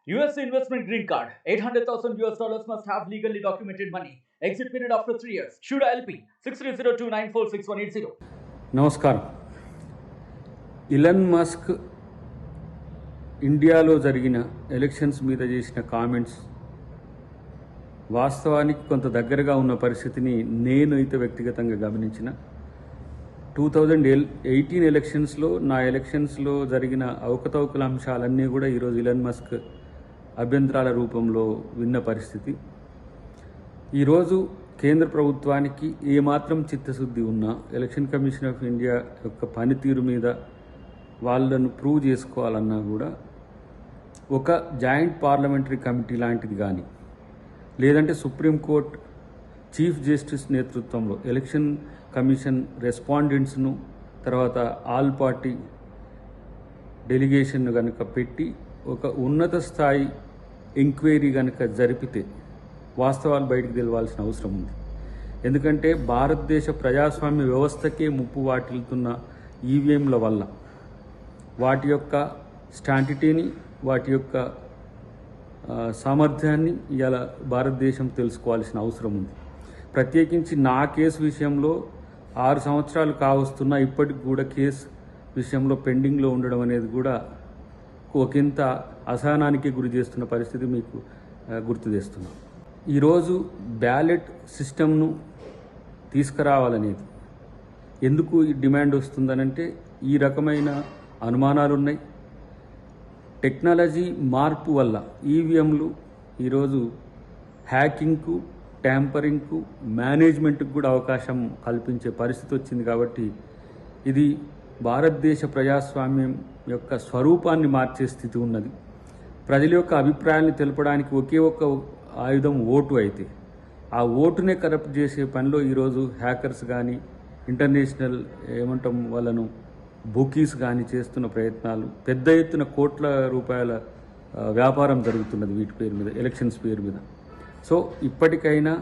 US investment green card. $800,000 must have legally documented money. Exit period after 3 years. Shuda LP 6302946180. నమస్కారం. Elon Musk ఇండియాలో జరిగిన elections మీద చేసిన comments వాస్తవానికి కొంత దగ్గరగా ఉన్న పరిస్థితిని నేను అయితే వ్యక్తిగతంగా గమనించిన 2018 ఎలక్షన్స్లో నా ఎలక్షన్స్లో జరిగిన అవకతవకల అంశాలన్నీ కూడా ఈరోజు ఇలన్ మస్క్ అభ్యంతరాల రూపంలో విన్న పరిస్థితి. ఈరోజు కేంద్ర ప్రభుత్వానికి ఏమాత్రం చిత్తశుద్ధి ఉన్నా ఎలక్షన్ కమిషన్ ఆఫ్ ఇండియా యొక్క పనితీరు మీద వాళ్ళను ప్రూవ్ చేసుకోవాలన్నా కూడా ఒక జాయింట్ పార్లమెంటరీ కమిటీ లాంటిది కానీ లేదంటే సుప్రీంకోర్టు చీఫ్ జస్టిస్ నేతృత్వంలో ఎలక్షన్ కమిషన్ రెస్పాండెంట్స్ను తర్వాత ఆల్ పార్టీ డెలిగేషన్ను కనుక పెట్టి ఒక ఉన్నత స్థాయి ఎంక్వైరీ కనుక జరిపితే వాస్తవాలు బయటికి తెలవాల్సిన అవసరం ఉంది. ఎందుకంటే భారతదేశ ప్రజాస్వామ్య వ్యవస్థకే ముప్పు వాటిల్తున్న ఈవీఎంల వల్ల వాటి యొక్క స్టాంటిటీని వాటి యొక్క సామర్థ్యాన్ని ఇలా భారతదేశం తెలుసుకోవాల్సిన అవసరం ఉంది. ప్రత్యేకించి నా కేసు విషయంలో 6 సంవత్సరాలు కావస్తున్నా ఇప్పటికి కూడా కేసు విషయంలో పెండింగ్లో ఉండడం అనేది కూడా ఒకంత అసహనానికి గురి చేస్తున్న పరిస్థితి మీకు గుర్తు చేస్తున్నాం. ఈరోజు బ్యాలెట్ సిస్టమ్ను తీసుకురావాలనేది ఎందుకు డిమాండ్ వస్తుందనంటే ఈ రకమైన అనుమానాలు ఉన్నాయి. టెక్నాలజీ మార్పు వల్ల ఈవీఎంలు ఈరోజు హ్యాకింగ్కు, ట్యాంపరింగ్కు, మేనేజ్మెంట్కు కూడా అవకాశం కల్పించే పరిస్థితి వచ్చింది. కాబట్టి ఇది భారతదేశ ప్రజాస్వామ్యం యొక్క స్వరూపాన్ని మార్చే స్థితి ఉన్నది. ప్రజల యొక్క అభిప్రాయాన్ని తెలపడానికి ఒకే ఒక్క ఆయుధం ఓటు అయితే ఆ ఓటునే కరప్ట్ చేసే పనిలో ఈరోజు హ్యాకర్స్ కానీ ఇంటర్నేషనల్ వాళ్ళను బుకీస్ కానీ చేస్తున్న ప్రయత్నాలు, పెద్ద ఎత్తున కోట్ల రూపాయల వ్యాపారం జరుగుతున్నది వీటి పేరు మీద, ఎలక్షన్స్ పేరు మీద. సో ఇప్పటికైనా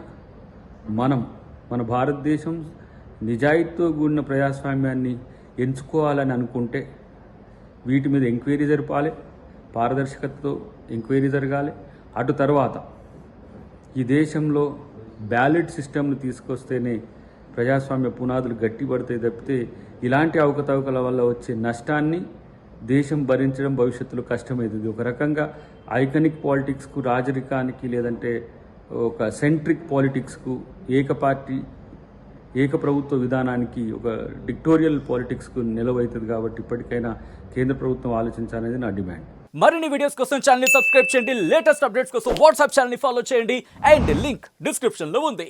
మన భారతదేశం నిజాయితీతో కూడిన ప్రజాస్వామ్యాన్ని ఎంచుకోవాలని అనుకుంటే వీటి మీద ఎంక్వైరీ జరపాలి, పారదర్శకతతో ఎంక్వైరీ జరగాలి. అటు తర్వాత ఈ దేశంలో బ్యాలెట్ సిస్టమ్ను తీసుకొస్తేనే ప్రజాస్వామ్య పునాదులు గట్టిపడతాయి తప్పితే ఇలాంటి అవకతవకల వల్ల వచ్చే నష్టాన్ని దేశం భరించడం భవిష్యత్తులో కష్టమవుతుంది. ఒక రకంగా ఐకానిక్ పాలిటిక్స్కు, రాజరికానికి లేదంటే ఒక సెంట్రిక్ పాలిటిక్స్కు, ఏక ప్రభుత్వ విధానానికి, ఒక డిక్టోరియల్ పాలిటిక్స్కు నిలవవుతుంది. కాబట్టి ఇప్పటికైనా కేంద్ర ప్రభుత్వం ఆలోచించాలనేది నా డిమాండ్. మరిన్ని వీడియోస్ కోసం ఛానల్ ని సబ్స్క్రైబ్ చేయండి. లేటెస్ట్ అప్డేట్స్ కోసం వాట్సాప్ ఛానల్ ని ఫాలో చేయండి. అండ్ లింక్ డిస్క్రిప్షన్ లో ఉంది.